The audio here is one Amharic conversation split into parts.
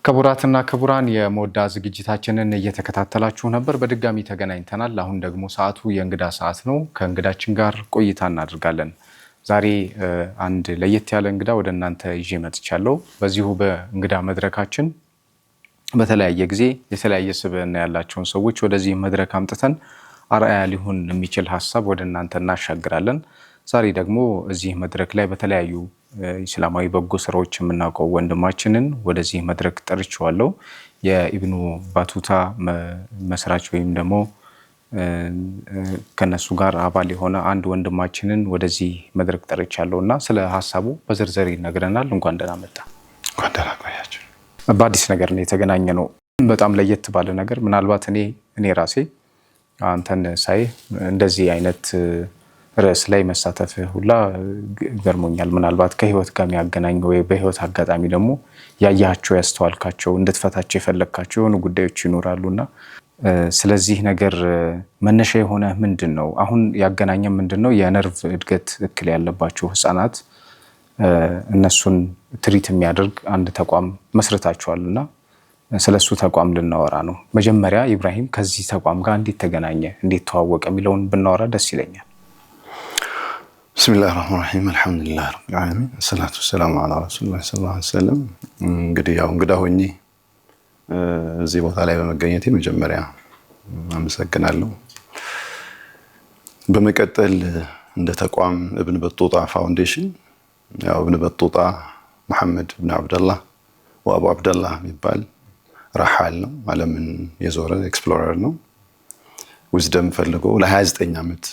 ክቡራትና ክቡራን የሞዳ ዝግጅታችንን እየተከታተላችሁ ነበር። በድጋሚ ተገናኝተናል። አሁን ደግሞ ሰዓቱ የእንግዳ ሰዓት ነው። ከእንግዳችን ጋር ቆይታ እናደርጋለን። ዛሬ አንድ ለየት ያለ እንግዳ ወደ እናንተ ይዤ መጥቻለሁ። በዚሁ በእንግዳ መድረካችን በተለያየ ጊዜ የተለያየ ስብዕና ያላቸውን ሰዎች ወደዚህ መድረክ አምጥተን አርአያ ሊሆን የሚችል ሀሳብ ወደ እናንተ እናሻግራለን። ዛሬ ደግሞ እዚህ መድረክ ላይ በተለያዩ ኢስላማዊ በጎ ስራዎች የምናውቀው ወንድማችንን ወደዚህ መድረክ ጠርቼዋለሁ። የኢብኑ ባቱታ መስራች ወይም ደግሞ ከነሱ ጋር አባል የሆነ አንድ ወንድማችንን ወደዚህ መድረክ ጠርቻለሁ እና ስለ ሀሳቡ በዝርዝር ይነግረናል። እንኳን ደህና መጣ። እንኳን ደህና ቆያችሁ። በአዲስ ነገር ነው የተገናኘ ነው። በጣም ለየት ባለ ነገር ምናልባት እኔ ራሴ አንተን ሳይ እንደዚህ አይነት ርዕስ ላይ መሳተፍ ሁላ ገርሞኛል። ምናልባት ከህይወት ጋር የሚያገናኝ ወይ በህይወት አጋጣሚ ደግሞ ያያቸው ያስተዋልካቸው እንድትፈታቸው የፈለግካቸው የሆኑ ጉዳዮች ይኖራሉና ስለዚህ ነገር መነሻ የሆነ ምንድን ነው? አሁን ያገናኘ ምንድን ነው? የነርቭ እድገት እክል ያለባቸው ህፃናት እነሱን ትሪት የሚያደርግ አንድ ተቋም መስርታችኋልና ስለሱ ተቋም ልናወራ ነው። መጀመሪያ ኢብራሂም ከዚህ ተቋም ጋር እንዴት ተገናኘ፣ እንዴት ተዋወቀ የሚለውን ብናወራ ደስ ይለኛል። ብስሚላህ ራህማን ራሂም አልሐምዱሊላህ ረቢል ዓለሚን ሰላቱ ወሰላሙ ዐላ ረሱሊላህ ሰለላሁ ዐለይሂ ወሰለም። እንግዲህ እንግዳ ሆኜ እዚህ ቦታ ላይ በመገኘቴ መጀመሪያ አመሰግናለሁ። በመቀጠል እንደ ተቋም ኢብኑ በጡጣ ፋውንዴሽን ኢብኑ በጡጣ መሐመድ ኢብኑ አብደላህ ወአቡ አብደላህ የሚባል ረሓል ነው። ዓለምን የዞረ ኤክስፕሎረር ነው። ዊዝደም ፈልጎ ለ29 ዓመት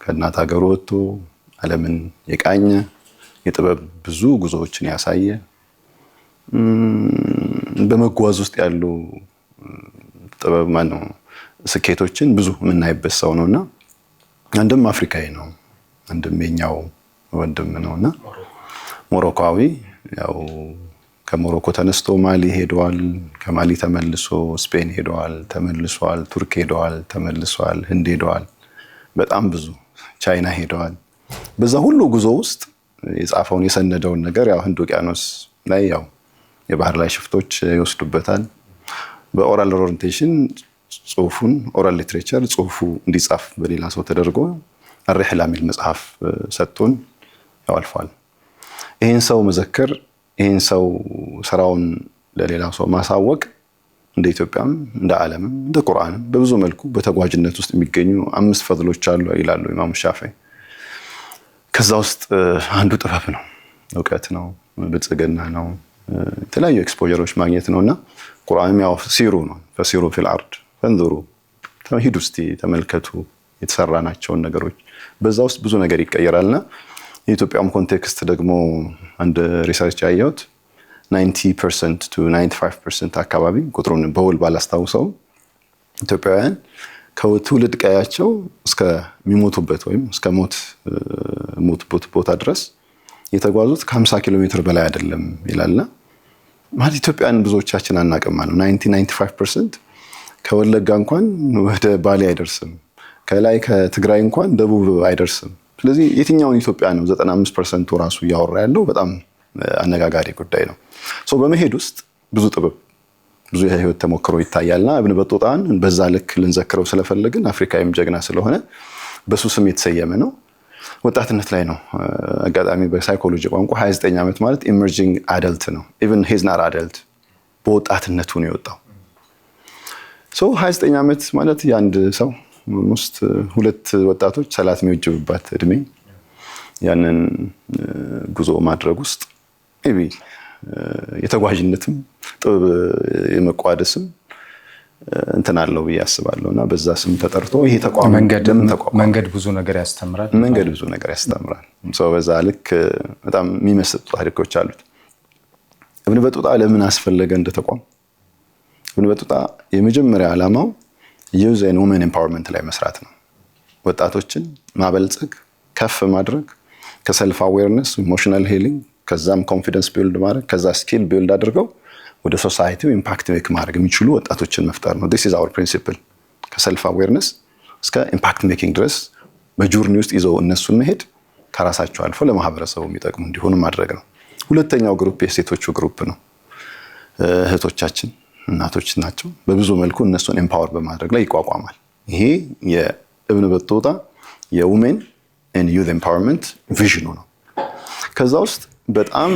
ከእናት ሀገሩ ወጥቶ ዓለምን የቃኘ የጥበብ ብዙ ጉዞዎችን ያሳየ በመጓዝ ውስጥ ያሉ ጥበብ ስኬቶችን ብዙ የምናይበት ሰው ነውና አንድም አፍሪካዊ ነው፣ አንድም የኛው ወንድም ነውና ሞሮኮዊ ከሞሮኮ ተነስቶ ማሊ ሄዷል። ከማሊ ተመልሶ ስፔን ሄዷል፣ ተመልሷል። ቱርክ ሄዷል፣ ተመልሷል። ህንድ ሄዷል። በጣም ብዙ ቻይና ሄዷል። በዛ ሁሉ ጉዞ ውስጥ የጻፈውን የሰነደውን ነገር ህንድ ውቅያኖስ ላይ የባህር ላይ ሽፍቶች ይወስዱበታል። በኦራል ኦሪንቴሽን ጽሁፉን ኦራል ሊትሬቸር ጽሁፉ እንዲጻፍ በሌላ ሰው ተደርጎ አርሕላ የሚል መጽሐፍ ሰጥቶን አልፏል። ይህን ሰው መዘከር፣ ይህን ሰው ስራውን ለሌላ ሰው ማሳወቅ እንደ ኢትዮጵያም እንደ ዓለምም እንደ ቁርአንም በብዙ መልኩ በተጓዥነት ውስጥ የሚገኙ 5 ፈድሎች አሉ ይላሉ ኢማሙ ሻፊዒ። ከዛ ውስጥ አንዱ ጥበብ ነው፣ እውቀት ነው፣ ብልጽግና ነው፣ የተለያዩ ኤክስፖዠሮች ማግኘት ነውና ቁርአንም ሲሩ ነው። ፈሲሩ ፊል አርድ ፈንዙሩ፣ ሂዱ እስቲ ተመልከቱ የተሰራናቸውን ነገሮች። በዛ ውስጥ ብዙ ነገር ይቀየራልና የኢትዮጵያም ኮንቴክስት ደግሞ አንድ ሪሰርች ያየሁት 90% to 95% አካባቢ ቁጥሩን በውል ባላስታውሰው ኢትዮጵያውያን ከትውልድ ቀያቸው እስከሚሞቱበት ወይም እስከ ሞቱበት ቦታ ድረስ የተጓዙት ከ50 ኪሎ ሜትር በላይ አይደለም ይላልና ማለት ኢትዮጵያን ብዙዎቻችን አናውቅም ማለት ነው። 95% ከወለጋ እንኳን ወደ ባሌ አይደርስም፣ ከላይ ከትግራይ እንኳን ደቡብ አይደርስም። ስለዚህ የትኛውን ኢትዮጵያ ነው 95% ራሱ እያወራ ያለው? በጣም አነጋጋሪ ጉዳይ ነው። በመሄድ ውስጥ ብዙ ጥበብ ብዙ የህይወት ተሞክሮ ይታያልና ኢብኑ በጡጣን በዛ ልክ ልንዘክረው ስለፈለግን አፍሪካዊም ጀግና ስለሆነ በሱ ስም የተሰየመ ነው። ወጣትነት ላይ ነው። አጋጣሚ በሳይኮሎጂ ቋንቋ 29 ዓመት ማለት ኢመርጂንግ አደልት ነው። ኢቭን ሂዝ ናት አደልት፣ በወጣትነቱ ነው የወጣው። 29 ዓመት ማለት የአንድ ሰው ውስጥ 2 ወጣቶች ሰላት የሚወጅብባት እድሜ። ያንን ጉዞ ማድረግ ውስጥ የተጓዥነትም ጥበብ የመቋደስም እንትን አለው ብዬ አስባለሁና በዛ ስም ተጠርቶ ይሄ ተቋም መንገድ ብዙ ነገር ያስተምራል። በዛ ልክ በጣም የሚመስጡ ታሪኮች አሉት። ኢብኑ በጡጣ ለምን አስፈለገ እንደ ተቋም? ኢብኑ በጡጣ የመጀመሪያ ዓላማው ዩዝ ኤንድ ውመን ኤምፓወርመንት ላይ መስራት ነው። ወጣቶችን ማበልጸግ፣ ከፍ ማድረግ፣ ከሰልፍ አዌርነስ ኢሞሽናል ሂሊንግ፣ ከዛም ኮንፊደንስ ቢልድ ማድረግ፣ ከዛ ስኪል ቢልድ አድርገው ወደ ሶሳይቲው ኢምፓክት ሜክ ማድረግ የሚችሉ ወጣቶችን መፍጠር ነው። this is our principle። ከሰልፍ አዌርነስ እስከ ኢምፓክት ሜኪንግ ድረስ በጆርኒ ውስጥ ይዘው እነሱን መሄድ፣ ከራሳቸው አልፎ ለማህበረሰቡ የሚጠቅሙ እንዲሆኑ ማድረግ ነው። ሁለተኛው ግሩፕ የሴቶቹ ግሩፕ ነው። እህቶቻችን እናቶች ናቸው። በብዙ መልኩ እነሱን ኤምፓወር በማድረግ ላይ ይቋቋማል። ይሄ የኢብን በጡጣ የውሜን ኤንድ ዩዝ ኤምፓወርመንት ቪዥኑ ነው። ከዛ ውስጥ በጣም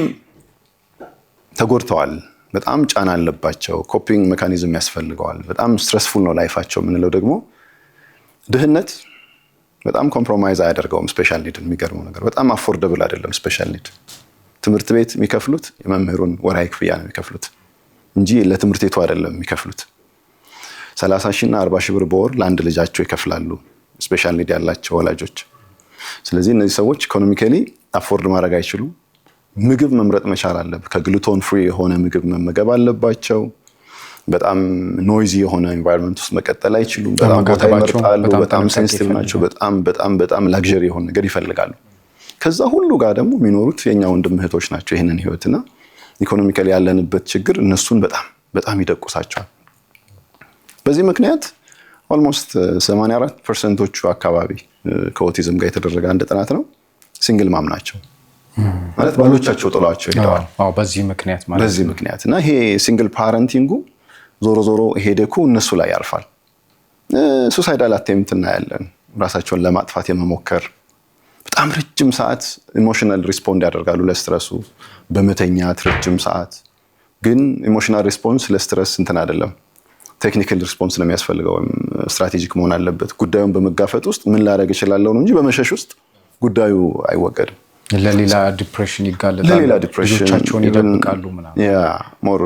ተጎድተዋል፣ በጣም ጫና አለባቸው፣ ኮፒንግ ሜካኒዝም ያስፈልገዋል፣ በጣም ስትረስፉል ነው ላይፋቸው የምንለው ደግሞ ድህነት በጣም ኮምፕሮማይዝ አያደርገውም። ስፔሻል ኒድ የሚገርመው ነገር በጣም አፎርደብል አይደለም። ስፔሻል ኒድ ትምህርት ቤት የሚከፍሉት የመምህሩን ወርሃዊ ክፍያ ነው የሚከፍሉት እንጂ ለትምህርት ቤቱ አይደለም የሚከፍሉት። 30 ሺህ እና 40 ሺህ ብር በወር ለአንድ ልጃቸው ይከፍላሉ ስፔሻል ኒድ ያላቸው ወላጆች። ስለዚህ እነዚህ ሰዎች ኢኮኖሚካሊ አፎርድ ማድረግ አይችሉም። ምግብ መምረጥ መቻል አለበት። ከግሉቶን ፍሪ የሆነ ምግብ መመገብ አለባቸው። በጣም ኖይዚ የሆነ ኤንቫይሮንመንት ውስጥ መቀጠል አይችሉም። በጣም ቦታ ይመርጣሉ። በጣም ሴንሲቲቭ ናቸው። በጣም ላግዠሪ የሆነ ነገር ይፈልጋሉ። ከዛ ሁሉ ጋር ደግሞ የሚኖሩት የኛ ወንድም እህቶች ናቸው ይሄንን ህይወትና ኢኮኖሚካሊ ያለንበት ችግር እነሱን በጣም ይደቁሳቸዋል። በዚህ ምክንያት ኦልሞስት 84% አካባቢ ከኦቲዝም ጋር የተደረገ አንድ ጥናት ነው ሲንግል ማም ናቸው ማለት ባሎቻቸው ጥሏቸው ሄደዋል። በዚህ ምክንያት እና ይሄ ሲንግል ፓረንቲንጉ ዞሮ ሄደኩ እነሱ ላይ ያርፋል። ሱሳይዳል አቴምፕት እናያለን። ራሳቸውን ለማጥፋት የመሞከር በጣም ረጅም ሰዓት ኢሞሽናል ሪስፖንድ ያደርጋሉ ለስትረሱ በመተኛት ረጅም ሰዓት። ግን ኢሞሽናል ሪስፖንስ ለስትረስ እንትን አይደለም፣ ቴክኒካል ሪስፖንስ ነው የሚያስፈልገው፣ ስትራቴጂክ መሆን አለበት። ጉዳዩን በመጋፈጥ ውስጥ ምን ላደርግ እችላለሁ ነው እንጂ በመሸሽ ውስጥ ጉዳዩ አይወገድም። ለሌላ ዲፕሬሽን ይጋለጣሉ፣ ልጆቻቸውን ይደብቃሉ ምናምን። ሞር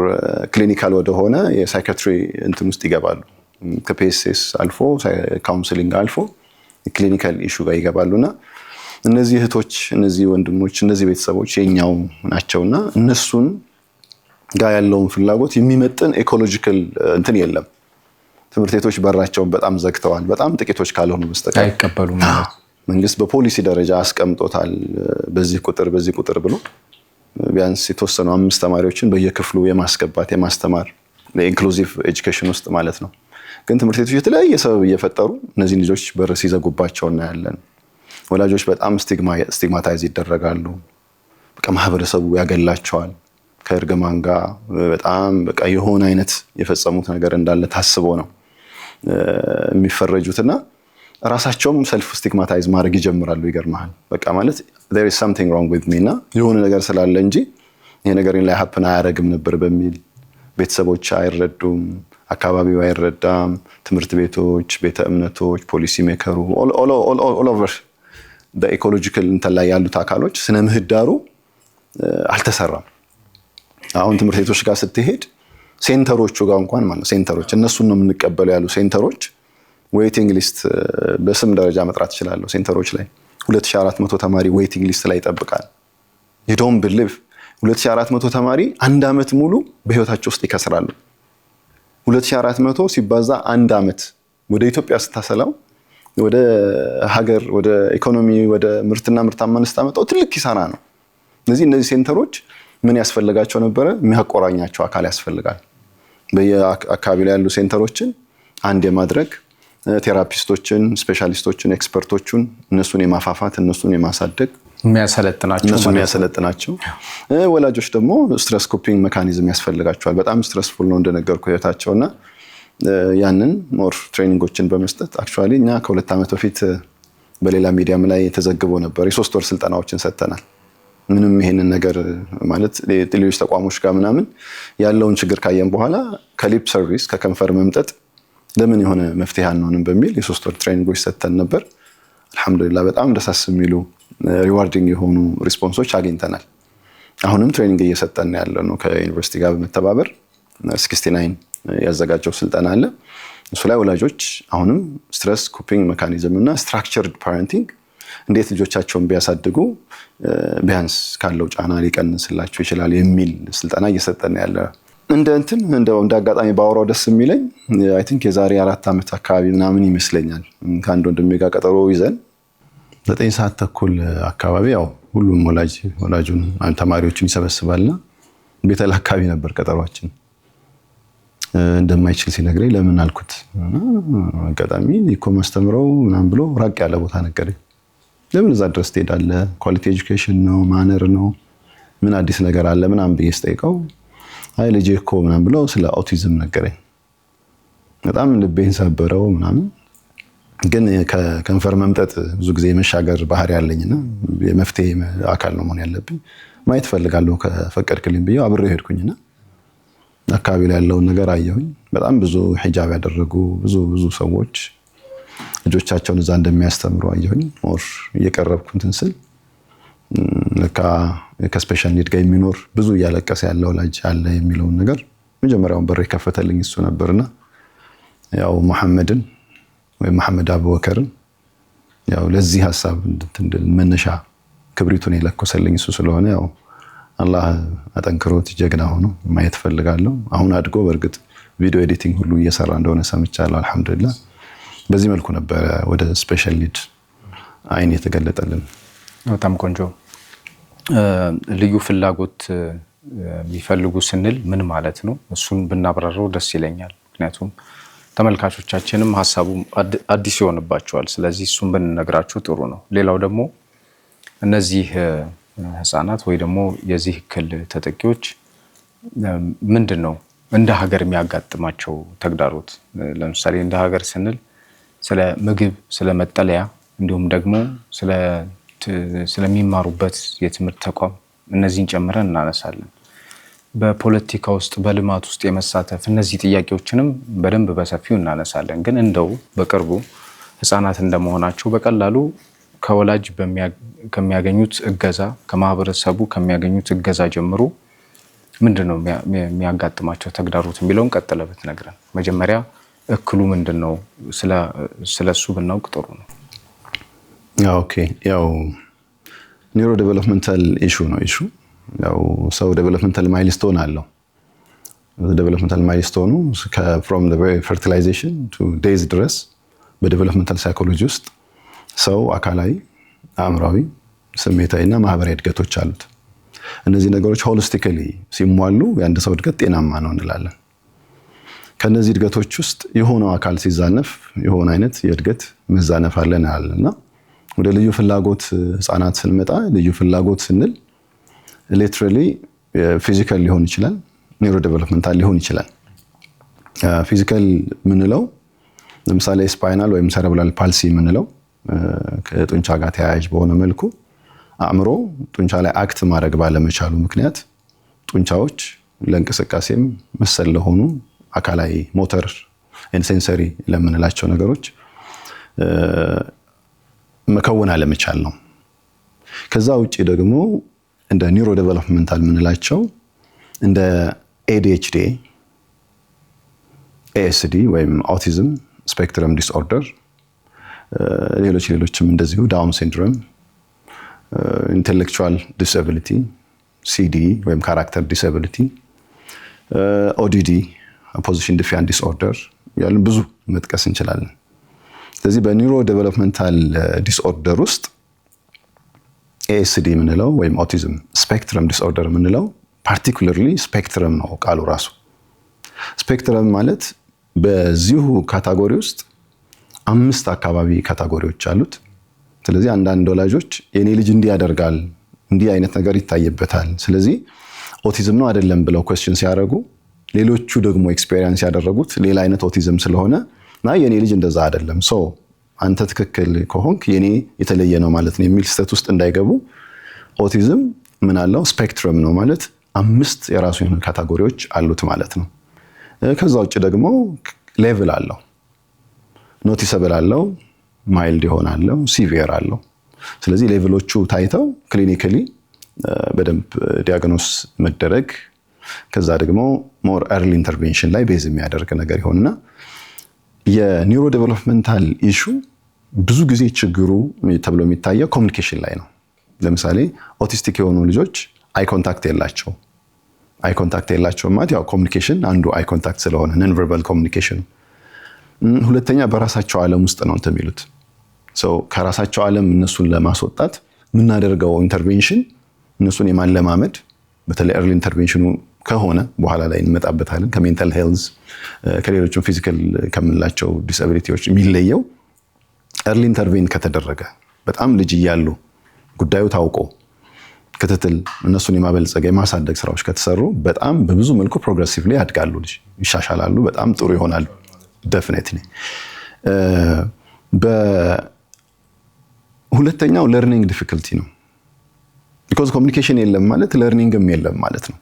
ክሊኒካል ወደሆነ የሳይኪያትሪ እንትን ውስጥ ይገባሉ። ከፒኤስኤስ አልፎ ካውንስሊንግ አልፎ ክሊኒካል ኢሹ ጋር ይገባሉና እነዚህ እህቶች፣ እነዚህ ወንድሞች፣ እነዚህ ቤተሰቦች የኛው ናቸውና እነሱን ጋር ያለውን ፍላጎት የሚመጥን ኢኮሎጂካል እንትን የለም። ትምህርት ቤቶች በራቸውን በጣም ዘግተዋል። በጣም ጥቂቶች ካልሆኑ በስተቀር አይቀበሉም ማለት መንግስት በፖሊሲ ደረጃ አስቀምጦታል። በዚህ ቁጥር ብሎ ቢያንስ የተወሰኑ 5 ተማሪዎችን በየክፍሉ የማስገባት የማስተማር ለኢንክሉሲቭ ኤጁኬሽን ውስጥ ማለት ነው። ግን ትምህርት ቤቶች የተለያየ ሰበብ እየፈጠሩ እነዚህ ልጆች በር ሲዘጉባቸው እናያለን። ወላጆች በጣም ስቲግማታይዝ ይደረጋሉ። በቃ ማህበረሰቡ ያገላቸዋል። ከእርግማን ጋር በጣም በቃ የሆነ አይነት የፈጸሙት ነገር እንዳለ ታስቦ ነው የሚፈረጁትና ራሳቸውም ሰልፍ ስቲግማታይዝ ማድረግ ይጀምራሉ። ይገርማል። በቃ ማለት there is something wrong with me እና የሆነ ነገር ስላለ እንጂ ይሄ ነገር ላይ ሀፕን አያደርግም ነበር በሚል ቤተሰቦች አይረዱም፣ አካባቢው አይረዳም፣ ትምህርት ቤቶች፣ ቤተ እምነቶች፣ ፖሊሲ ሜከሩ all over the ecological እንትን ላይ ያሉት አካሎች ስነ ምህዳሩ አልተሰራም። አሁን ትምህርት ቤቶች ጋር ስትሄድ ሴንተሮቹ ጋር እንኳን ማለት ሴንተሮች እነሱን ነው የምንቀበለው ያሉ ሴንተሮች ዌይቲንግ ሊስት በስም ደረጃ መጥራት ይችላል። ሴንተሮች ላይ 2400 ተማሪ ዌይቲንግ ሊስት ላይ ይጠብቃል። you don't believe 2400 ተማሪ አንድ አመት ሙሉ በህይወታቸው ውስጥ ይከስራሉ። 2400 ሲባዛ አንድ አመት ወደ ኢትዮጵያ ስታሰላው ወደ ሀገር ወደ ኢኮኖሚ ወደ ምርትና ምርታማነት ስታመጣው ትልቅ ኪሳራ ነው። እነዚህ ሴንተሮች ምን ያስፈልጋቸው ነበረ? የሚያቆራኛቸው አካል ያስፈልጋል። በየአካባቢ ላይ ያሉ ሴንተሮችን አንድ የማድረግ ቴራፒስቶችን፣ ስፔሻሊስቶችን፣ ኤክስፐርቶችን እነሱን የማፋፋት እነሱን የማሳደግ የሚያሰለጥናቸው ወላጆች ደግሞ ስትረስ ኮፒንግ ሜካኒዝም ያስፈልጋቸዋል። በጣም ስትረስፉል ነው እንደነገርኩ ህይወታቸውና ያንን ሞር ትሬኒንጎችን በመስጠት አክቹአሊ እኛ ከ2 ዓመት በፊት በሌላ ሚዲያም ላይ ተዘግቦ ነበር። የ3 ወር ስልጠናዎችን ሰጥተናል። ምንም ይሄንን ነገር ማለት ሌሎች ተቋሞች ጋር ምናምን ያለውን ችግር ካየን በኋላ ከሊፕ ሰርቪስ ከከንፈር መምጠጥ ለምን የሆነ መፍትሄ አንሆንም በሚል የ3 ወር ትሬኒንጎች ሰጥተን ነበር። አልহামዱሊላህ በጣም ደሳስ የሚሉ ሪዋርዲንግ የሆኑ ሪስፖንሶች አግኝተናል። አሁንም ትሬኒንግ እየሰጠን ያለው ነው ከዩኒቨርሲቲ ጋር በመተባበር 69 ያዘጋጀው ስልጠና አለ። እሱ ላይ ወላጆች አሁንም ስትረስ ኮፒንግ ሜካኒዝም እና ስትራክቸርድ ፓረንቲንግ እንዴት ልጆቻቸውን ቢያሳድጉ ቢያንስ ካለው ጫና ሊቀንስላቸው ይችላል የሚል ስልጠና እየሰጠን ያለ እንደው አጋጣሚ ባወራው ደስ የሚለኝ አይ ቲንክ የዛሬ 4 ዓመት አካባቢ ምናምን ይመስለኛል ከአንድ ወንድሜ ጋር ቀጠሮ ይዘን 9 ሰዓት ተኩል አካባቢ ያው ሁሉም ወላጁን ተማሪዎችን ይሰበስባልና ቤተል አካባቢ ነበር ቀጠሯችን። እንደማይችል ሲነግረኝ ለምን አልኩት። አጋጣሚ እኮ ማስተምረው ምናምን ብሎ ራቅ ያለ ቦታ ነገረኝ። ለምን እዛ ድረስ ትሄዳለህ? ኳሊቲ ኤጁኬሽን ነው ማነር ነው ምን አዲስ ነገር አለ ምናምን ብዬ ስጠይቀው አይ ልጄ እኮ ምናምን ብለው ስለ ኦቲዝም ነገረኝ። በጣም ልቤን ሰበረው ምናምን። ግን ከከንፈር መምጠጥ ብዙ ጊዜ መሻገር ባህሪ ያለኝና የመፍትሄ አካል ነው መሆን ያለብኝ። ማየት ፈልጋለሁ ከፈቀድክልኝ ብዬ አብሬ ሄድኩኝና አካባቢ ላይ ያለውን ነገር አየሁኝ። በጣም ብዙ ሂጃብ ያደረጉ ብዙ ሰዎች ልጆቻቸውን እዛ እንደሚያስተምሩ አየሁኝ። ሞር እየቀረብኩትን ስል ለካ ከስፔሻል ኒድ ጋር የሚኖር ብዙ እያለቀሰ ያለው ልጅ አለ የሚለውን ነገር መጀመሪያውን በር የከፈተልኝ እሱ ነበርና ያው መሐመድ አቡበከርን ያው ለዚህ ሐሳብ መነሻ ክብሪቱን የለኮሰልኝ እሱ ስለሆነ ያው አላህ አጠንክሮት ጀግና ሆኖ ማየት ፈልጋለሁ። አሁን አድጎ በእርግጥ ቪዲዮ ኤዲቲንግ ሁሉ እየሰራ እንደሆነ ሰምቻለሁ። አልሐምዱሊላህ። በዚህ መልኩ ነበር ወደ ስፔሻል ኒድ አይን የተገለጠልን። በጣም ቆንጆ። ልዩ ፍላጎት የሚፈልጉ ስንል ምን ማለት ነው? እሱን ብናብራራው ደስ ይለኛል። ምክንያቱም ተመልካቾቻችንም ሐሳቡ አዲስ ይሆንባቸዋል። ስለዚህ እሱን ብንነግራችሁ ጥሩ ነው። ሌላው ደግሞ እነዚህ ህፃናት ወይ ደግሞ የዚህ እክል ተጠቂዎች ምንድነው እንደ ሀገር የሚያጋጥማቸው ተግዳሮት? ለምሳሌ እንደ ሀገር ስንል ስለ ምግብ፣ ስለ መጠለያ እንዲሁም ደግሞ ስለሚማሩበት የትምህርት ተቋም እነዚህን ጨምረን እናነሳለን። በፖለቲካ ውስጥ በልማት ውስጥ የመሳተፍ እነዚህ ጥያቄዎችንም በደንብ በሰፊው እናነሳለን። ግን እንደው በቅርቡ ህፃናት እንደመሆናቸው በቀላሉ ከወላጅ ከሚያገኙት እገዛ ከማህበረሰቡ ከሚያገኙት እገዛ ጀምሮ ምንድነው የሚያጋጥማቸው ተግዳሮት የሚለውን ቀጥለህ ብትነግረን። መጀመሪያ እክሉ ምንድነው ስለሱ ብናውቅ ጥሩ ነው። ኦኬ ያው ኒውሮ ዴቨሎፕመንታል ኢሹ ነው። ያው ሰው ዴቨሎፕመንታል ማይልስቶን አለው። ዴቨሎፕመንታል ማይልስቶኑ ፍሮም ዘ ፈርቲላይዜሽን ቱ ዴዝ ድረስ በዴቨሎፕመንታል ሳይኮሎጂ ውስጥ ሰው አካላዊ፣ አእምሯዊ፣ ስሜታዊና ማህበራዊ እድገቶች አሉት። እነዚህ ነገሮች ሆሊስቲካሊ ሲሟሉ የአንድ ሰው እድገት ጤናማ ነው እንላለን። ከነዚህ እድገቶች ውስጥ የሆነው አካል ሲዛነፍ የሆነ አይነት የእድገት መዛነፍ አለን እና ወደ ልዩ ፍላጎት ህፃናት ስንመጣ ልዩ ፍላጎት ስንል ሊትራሊ ፊዚካል ሊሆን ይችላል፣ ኒውሮ ዴቨሎፕመንታል ሊሆን ይችላል። ፊዚካል ምንለው ለምሳሌ ስፓይናል ወይም ሰረብራል ፓልሲ ምንለው ከጡንቻ ጋር ተያያዥ በሆነ መልኩ አእምሮ ጡንቻ ላይ አክት ማድረግ ባለመቻሉ ምክንያት ጡንቻዎች ለእንቅስቃሴም መሰል ለሆኑ አካላዊ ሞተር ሴንሰሪ ለምንላቸው ነገሮች መከወን አለመቻል ነው። ከዛ ውጪ ደግሞ እንደ ኒውሮ ዴቨሎፕመንታል ምንላቸው እንደ ADHD፣ ASD ወይም አውቲዝም ስፔክትረም ዲስኦርደር፣ ሌሎችም እንደዚሁ ዳውን ሲንድሮም፣ ኢንተሌክቹዋል ዲስኤቢሊቲ CD ወይም ካራክተር ዲስኤቢሊቲ፣ ODD ኦፖዚሽን ዲፊያንት ዲስኦርደር ያሉ ብዙ መጥቀስ እንችላለን። ስለዚህ በኒውሮ ዴቨሎፕመንታል ዲስኦርደር ውስጥ ASD ምንለው ወይም አውቲዝም ስፔክትረም ዲስኦርደር ምንለው ፓርቲኩላርሊ ስፔክትረም ነው ቃሉ ራሱ። ስፔክትረም ማለት በዚሁ ካታጎሪ ውስጥ 5 አካባቢ ካታጎሪዎች አሉት። ስለዚህ አንዳንድ ወላጆች የኔ ልጅ እንዲህ ያደርጋል፣ እንዲህ አይነት ነገር ይታይበታል፣ ስለዚህ ኦቲዝም ነው አይደለም ብለው ኩዌስችን ሲያደርጉ ሌሎቹ ደግሞ ኤክስፔሪየንስ ያደረጉት ሌላ አይነት ኦቲዝም ስለሆነ የኔ ልጅ እንደዛ አይደለም አንተ ትክክል ከሆንክ የኔ የተለየ ነው ማለት ነው የሚል ስህተት ውስጥ እንዳይገቡ ኦቲዝም ምን አለው ስፔክትረም ነው ማለት 5 የራሱ የሆኑ ካታጎሪዎች አሉት ማለት ነው። ከዛ ውጭ ደግሞ ሌቭል አለው፣ ኖቲሰብል አለው፣ ማይልድ ይሆናለው፣ ሲቪየር አለው። ስለዚህ ሌቭሎቹ ታይተው ክሊኒካሊ በደንብ ዲያግኖስ መደረግ ከዛ ደግሞ ሞር ኤርሊ ኢንተርቬንሽን ላይ ቤዝ የሚያደርግ ነገር ይሆንና የኒውሮ ዴቨሎፕመንታል ኢሹ ብዙ ጊዜ ችግሩ ተብሎ የሚታየው ኮሚኒኬሽን ላይ ነው። ለምሳሌ ኦቲስቲክ የሆኑ ልጆች አይ ኮንታክት የላቸው ማለት ያው ኮሚኒኬሽን አንዱ አይ ኮንታክት ስለሆነ ነን ቨርባል ኮሚኒኬሽን። ሁለተኛ በራሳቸው ዓለም ውስጥ ነው የሚሉት ከራሳቸው ዓለም እነሱን ለማስወጣት የምናደርገው ኢንተርቬንሽን እነሱን የማለማመድ በተለይ ኤርሊ ኢንተርቬንሽኑ ከሆነ በኋላ ላይ እንመጣበታለን። ከሜንታል ሄልዝ ከሌሎችም ፊዚካል ከምንላቸው ዲስአቢሊቲዎች የሚለየው ኤርሊ ኢንተርቬን ከተደረገ በጣም ልጅ እያሉ ጉዳዩ ታውቆ ክትትል እነሱን የማበልጸግ የማሳደግ ስራዎች ከተሰሩ በጣም በብዙ መልኩ ፕሮግሬሲቭሊ ያድጋሉ፣ ይሻሻላሉ፣ በጣም ጥሩ ይሆናሉ። ዴፊኒትሊ በሁለተኛው ለርኒንግ ዲፊከልቲ ነው። ቢኮዝ ኮሚኒኬሽን የለም ማለት ለርኒንግም የለም ማለት ነው።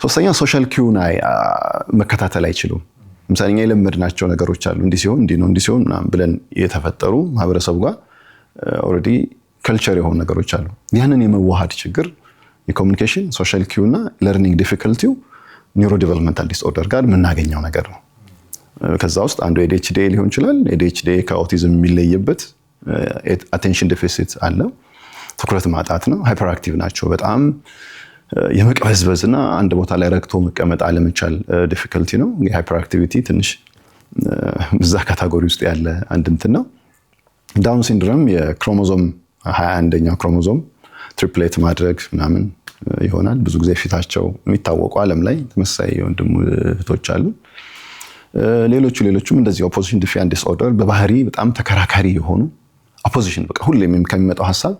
ሶስተኛው ሶሻል ኪውን መከታተል አይችሉም። ለምሳሌ እኛ የለመድናቸው ነገሮች አሉ፣ እንዲህ ሲሆን እንዲህ ነው፣ እንዲህ ሲሆን ምናምን ብለን የተፈጠሩ ማህበረሰቡ ጋር ኦልሬዲ ከልቸር የሆኑ ነገሮች አሉ። ያንን የመዋሃድ ችግር የኮሚኒኬሽን ሶሻል ኪው እና ለርኒንግ ዲፊከልቲው ኒውሮ ዲቨሎፕመንታል ዲስኦርደር ጋር የምናገኘው ነገር ነው። ከዛ ውስጥ አንዱ ADHD ሊሆን ይችላል። ADHD ከአውቲዝም የሚለይበት አቴንሽን ዴፊሲት አለ፣ ትኩረት ማጣት ነው። ሃይፐር አክቲቭ ናቸው። በጣም የመቅበዝበዝና አንድ ቦታ ላይ ረግቶ መቀመጥ አለመቻል ዲፊከልቲ ነው። የሃይፐር አክቲቪቲ ትንሽ በዛ ካታጎሪ ውስጥ ያለ አንድ እንትን ነው። ዳውን ሲንድሮም የክሮሞዞም 21ኛው ክሮሞዞም ትሪፕሌት ማድረግ ምናምን ይሆናል። ብዙ ጊዜ ፊታቸው የሚታወቁ ዓለም ላይ ተመሳሳይ ወንድም እህቶች አሉ። ሌሎቹም እንደዚህ ኦፖዚሽን ዲፊያንት ዲስኦርደር በባህሪ በጣም ተከራካሪ የሆኑ ኦፖዚሽን በቃ ሁሌም ከሚመጣው ሐሳብ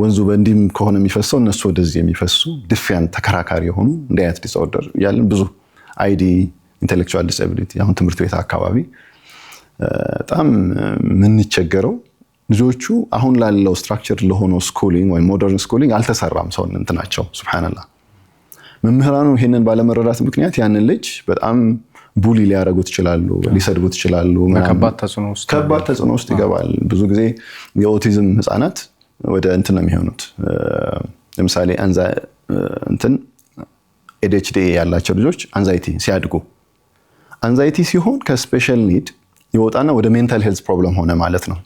ወንዙ በእንዲም ከሆነ የሚፈሰው እነሱ ወደዚህ የሚፈሱ ዲፊያንት ተከራካሪ የሆኑ እንዲህ አይነት ዲስኦርደር ያለን ብዙ አይዲ ኢንተሌክቹዋል ዲስኤቢሊቲ አሁን ትምህርት ቤት አካባቢ በጣም የምንቸገረው ልጆቹ አሁን ላለው ስትራክቸር ለሆነው ስኩሊንግ ወይ ሞደርን ስኩሊንግ አልተሰራም። ሰው እንትናቸው ሱብሃንአላህ መምህራኑ ይሄንን ባለመረዳት ምክንያት ያንን ልጅ በጣም ቡሊ ሊያረጉት ይችላሉ፣ ሊሰድቡት ይችላሉ። ከባድ ተጽዕኖ ውስጥ ይገባል። ብዙ ጊዜ የኦቲዝም ህፃናት ወደ እንትን ነው የሚሆኑት። ለምሳሌ ADHD ያላቸው ልጆች አንዛይቲ ሲያድጉ አንዛይቲ ሲሆን ከስፔሻል ኒድ ይወጣና ወደ ሜንታል ሄልዝ ፕሮብለም ሆነ ማለት ነው።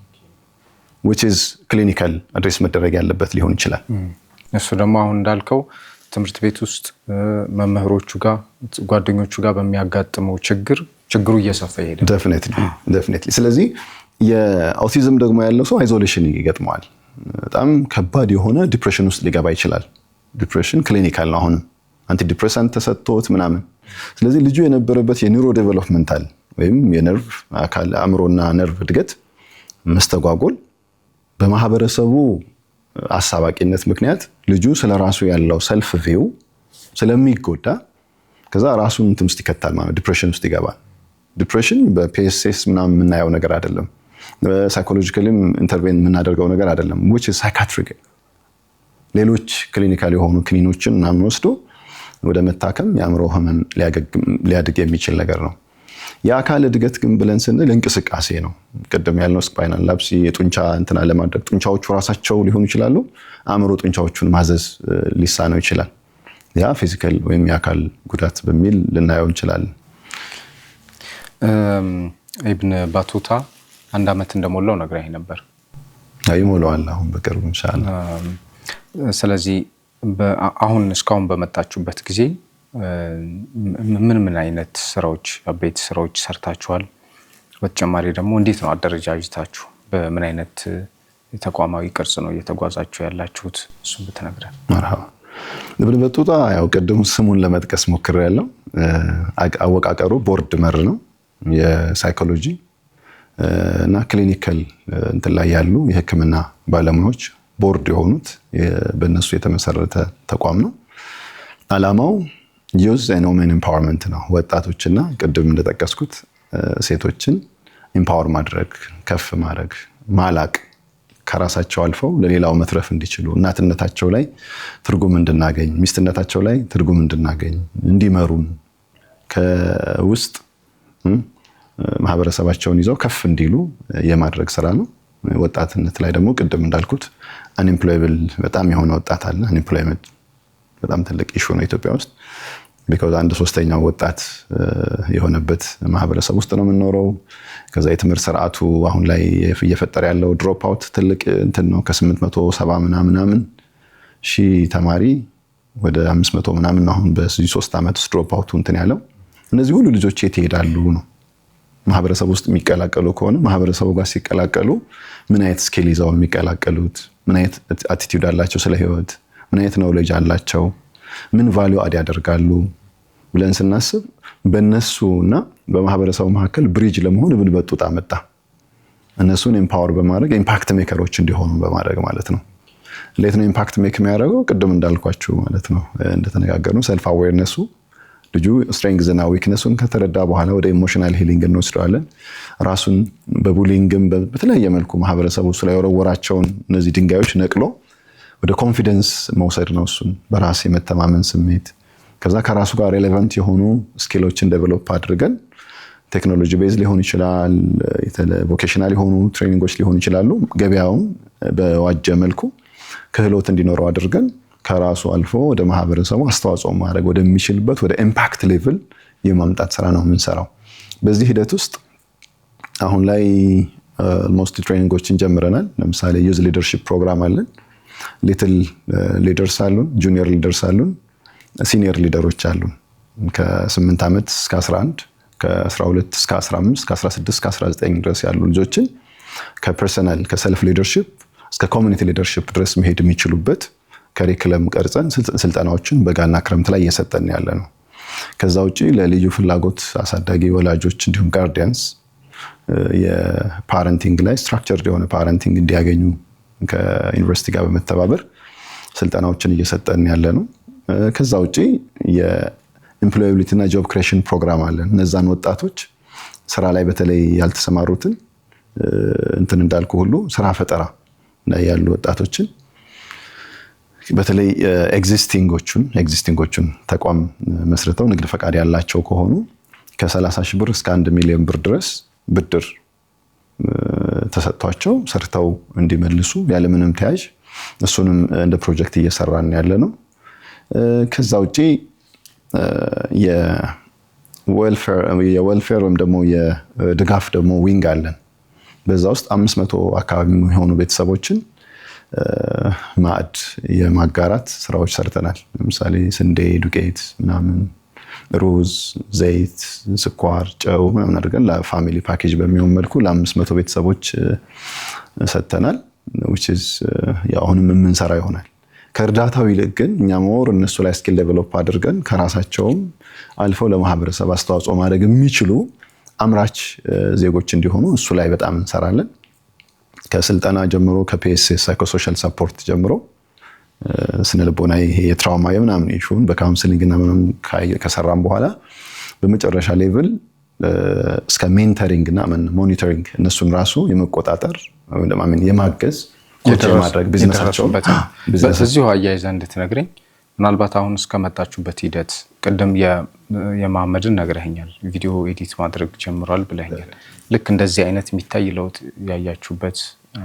which is clinical አድሬስ መደረግ ያለበት ሊሆን ይችላል። እሱ ደግሞ አሁን እንዳልከው ትምህርት ቤት ውስጥ መምህሮቹ ጋር ጓደኞቹ ጋር በሚያጋጥመው ችግሩ እየሰፋ ይሄዳል። definitely ስለዚህ የአውቲዝም ደግሞ ያለው ሰው አይዞሌሽን ይገጥመዋል። በጣም ከባድ የሆነ ዲፕሬሽን ውስጥ ሊገባ ይችላል። ዲፕሬሽን ክሊኒካል ነው። አሁን አንቲ ዲፕሬሳንት ተሰጥቶት ምናምን። ስለዚህ ልጁ የነበረበት የኒውሮ ዴቨሎፕመንታል ወይም የነርቭ አካል አእምሮና ነርቭ እድገት መስተጓጎል በማህበረሰቡ አሳባቂነት ምክንያት ልጁ ስለራሱ ያለው ሰልፍ ቪው ስለሚጎዳ ከዛ ራሱን እንትን ውስጥ ይከታል ማለት ዲፕሬሽን ውስጥ ይገባል። ዲፕሬሽን በፒኤስኤስ ምናምን የምናየው ነገር አይደለም። ሳይኮሎጂካሊም ኢንተርቬን የምናደርገው ነገር አይደለም። which is psychiatric ሌሎች ክሊኒካል የሆኑ ክኒኖችን ምናምን ወስዶ ወደ መታከም የአእምሮ ህመም ሊያድግ የሚችል ነገር ነው። የአካል እድገት ግን ብለን ስንል እንቅስቃሴ ነው። ቅድም ያልነው ስፓይናል ላፕሲ የጡንቻ እንትና ለማድረግ ጡንቻዎቹ ራሳቸው ሊሆኑ ይችላሉ። አእምሮ ጡንቻዎቹን ማዘዝ ሊሳነው ይችላል። ያ ፊዚካል ወይም የአካል ጉዳት በሚል ልናየው እንችላለን። ኢብን ባቱታ 1 ዓመት እንደሞላው ነግረኸኝ ነበር። ይሞላዋል አሁን በቅርቡ ኢንሻአላህ። ስለዚህ አሁን እስካሁን በመጣችሁበት ጊዜ ምን አይነት ስራዎች አበይት ስራዎች ሰርታችኋል? በተጨማሪ ደግሞ እንዴት ነው አደረጃጀታችሁ? በምን አይነት ተቋማዊ ቅርጽ ነው እየተጓዛችሁ ያላችሁት? እሱን ብትነግረን። መርሃባ። ኢብን ባቱታ ያው ቀደም ስሙን ለመጥቀስ ሞክሬያለሁ። አወቃቀሩ ቦርድ መር ነው። የሳይኮሎጂ እና ክሊኒካል እንትን ላይ ያሉ የሕክምና ባለሙያዎች ቦርድ የሆኑት በእነሱ የተመሰረተ ተቋም ነው። ዓላማው ዩዝ ኤንድ ዊመን ኤምፓወርመንት ነው። ወጣቶችና ቅድም እንደጠቀስኩት ሴቶችን ኤምፓወር ማድረግ፣ ከፍ ማድረግ፣ ማላቅ፣ ከራሳቸው አልፈው ለሌላው መትረፍ እንዲችሉ፣ እናትነታቸው ላይ ትርጉም እንድናገኝ፣ ሚስትነታቸው ላይ ትርጉም እንድናገኝ፣ እንዲመሩን ከውስጥ ማህበረሰባቸውን ይዘው ከፍ እንዲሉ የማድረግ ስራ ነው። ወጣትነት ላይ ደግሞ ቅድም እንዳልኩት አንኤምፕሎያብል በጣም የሆነ ወጣት አለ። አንኤምፕሎይመንት በጣም ትልቅ ኢሹ ነው ኢትዮጵያ ውስጥ። ቢኮዝ 1/3 ወጣት የሆነበት ማህበረሰብ ውስጥ ነው የምንኖረው። ከዛ የትምህርት ስርዓቱ አሁን ላይ እየፈጠረ ያለው ድሮፕ አውት ትልቅ እንትን ነው። ከ870 ምናምን ሺህ ተማሪ ወደ 500 ምናምን አሁን በዚህ 3 ዓመት ውስጥ ድሮፕ አውቱ እንትን ያለው። እነዚህ ሁሉ ልጆች የት ይሄዳሉ ነው? ማህበረሰብ ውስጥ የሚቀላቀሉ ከሆነ ማህበረሰቡ ጋር ሲቀላቀሉ ምን አይነት ስኪል ይዘው የሚቀላቀሉት? ምን አይነት አቲቲዩድ አላቸው ስለ ህይወት? ምን አይነት ኖሌጅ አላቸው? ምን ቫልዩ አድ ያደርጋሉ ብለን ስናስብ በእነሱና በማህበረሰቡ መካከል ብሪጅ ለመሆን ኢብን ባቱታ መጣ። እነሱን ኤምፓወር በማድረግ ኢምፓክት ሜከሮች እንዲሆኑ በማድረግ ማለት ነው። እንዴት ነው ኢምፓክት ሜክ የሚያደርገው? ቅድም እንዳልኳችሁ ማለት ነው እንደተነጋገርነው ሰልፍ አዌርነሱ ልጁ ስትሬንግዝ እና ዊክነሱን ከተረዳ በኋላ ወደ ኢሞሽናል ሂሊንግ እንወስደዋለን። ራሱን በቡሊንግም በተለያየ መልኩ ማህበረሰቡ እሱ ላይ የወረወራቸውን እነዚህ ድንጋዮች ነቅሎ ወደ ኮንፊደንስ መውሰድ ነው። እሱን በራስ የመተማመን ስሜት ከዛ ከራሱ ጋር ሬሌቫንት የሆኑ ስኪሎችን ዴቨሎፕ አድርገን ቴክኖሎጂ ቤዝ ሊሆን ይችላል፣ ቮኬሽናል የሆኑ ትሬኒንጎች ሊሆኑ ይችላሉ። ገበያውን በዋጀ መልኩ ክህሎት እንዲኖረው አድርገን ከራሱ አልፎ ወደ ማህበረሰቡ አስተዋጽኦ ማድረግ ወደሚችልበት ወደ ኢምፓክት ሌቭል የማምጣት ስራ ነው የምንሰራው። በዚህ ሂደት ውስጥ አሁን ላይ ሞስት ትሬኒንጎችን ጀምረናል። ለምሳሌ ዩዝ ሊደርሺፕ ፕሮግራም አለን። ሊትል ሊደርስ አሉን፣ ጁኒየር ሊደርስ አሉን፣ ሲኒየር ሊደሮች አሉን። ከ8 ዓመት እስከ 11 ከ12 እስከ 15 ከ16 እስከ 19 ድረስ ያሉ ልጆችን ከፐርሰናል ከሰልፍ ሊደርሺፕ እስከ ኮሚኒቲ ሊደርሺፕ ድረስ መሄድ የሚችሉበት ከሪክለም ቀርጸን ስልጠናዎችን በጋና ክረምት ላይ እየሰጠን ያለ ነው። ከዛ ውጪ ለልዩ ፍላጎት አሳዳጊ ወላጆች እንዲሁም ጋርዲያንስ የፓረንቲንግ ላይ ስትራክቸርድ የሆነ ፓረንቲንግ እንዲያገኙ ከዩኒቨርሲቲ ጋር በመተባበር ስልጠናዎችን እየሰጠን ያለ ነው። ከዛ ውጪ የኤምፕሎያቢሊቲ እና ጆብ ክሬሽን ፕሮግራም አለን። እነዛን ወጣቶች ስራ ላይ በተለይ ያልተሰማሩትን እንትን እንዳልኩ ሁሉ ስራ ፈጠራ ላይ ያሉ ወጣቶችን በተለይ ኤግዚስቲንጎቹን ተቋም መስርተው ንግድ ፈቃድ ያላቸው ከሆኑ ከ30 ሺህ ብር እስከ 1 ሚሊዮን ብር ድረስ ብድር ተሰጥቷቸው ሰርተው እንዲመልሱ ያለምንም ተያዥ እሱንም እንደ ፕሮጀክት እየሰራን ያለ ነው። ከዛ ውጪ የዌልፌር ወይም ደግሞ የድጋፍ ደግሞ ዊንግ አለን። በዛ ውስጥ 500 አካባቢ የሚሆኑ ቤተሰቦችን ማዕድ የማጋራት ስራዎች ሰርተናል። ለምሳሌ ስንዴ፣ ዱቄት ምናምን፣ ሩዝ፣ ዘይት፣ ስኳር፣ ጨው ምናምን አድርገን ለፋሚሊ ፓኬጅ በሚሆን መልኩ ለ500 ቤተሰቦች ሰጥተናል። which is አሁንም የምንሰራ ይሆናል። ከእርዳታው ይልቅ ግን እኛ ሞር እነሱ ላይ ስኪል ዴቨሎፕ አድርገን ከራሳቸውም አልፈው ለማህበረሰብ አስተዋጽኦ ማድረግ የሚችሉ አምራች ዜጎች እንዲሆኑ እሱ ላይ በጣም እንሰራለን። ከስልጠና ጀምሮ ከፒኤስኤስ ሳይኮሶሻል ሰፖርት ጀምሮ ስነልቦናዊ ይሄ የትራውማ የምናምን ኢሹን በካውንስሊንግ እና ምናምን ከሰራም በኋላ በመጨረሻ ሌቭል እስከ ሜንተሪንግ እና ሞኒተሪንግ እነሱን ራሱ የመቆጣጠር ወይ ደግሞ የማገዝ ማድረግ ቢዝነሳቸው በዚሁ አያይዘህ እንድትነግረኝ ምናልባት አሁን እስከመጣችሁበት ሂደት ቅድም የመሐመድን ነግረኸኛል። ቪዲዮ ኤዲት ማድረግ ጀምሯል ብለኸኛል። ልክ እንደዚህ አይነት የሚታይ ለውጥ ያያችሁበት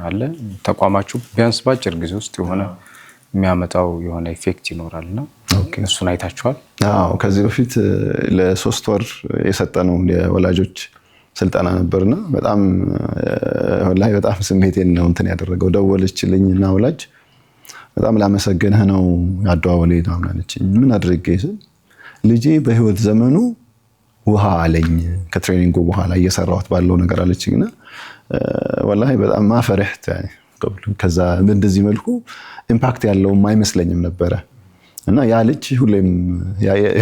አለ? ተቋማችሁ ቢያንስ ባጭር ጊዜ ውስጥ የሆነ የሚያመጣው የሆነ ኢፌክት ይኖራልና እሱን አይታችኋል? አዎ፣ ከዚህ በፊት ለ3 ወር የሰጠነው የወላጆች ስልጠና ነበርና በጣም ወላሂ በጣም ስሜቴን ነው እንትን ያደረገው። ደወለችልኝና ወላጅ በጣም ላመሰግንህ ነው ያደዋወሌ ታምናለች። ምን አድርጌ ስል ልጄ በህይወት ዘመኑ ውሃ አለኝ ከትሬኒንጉ በኋላ እየሰራሁት ባለው ነገር አለችኝና ወላሂ በጣም ማፈረህት ከዛ እንደዚህ መልኩ ኢምፓክት ያለው አይመስለኝም ነበረ። እና ያ ልጅ ሁሌም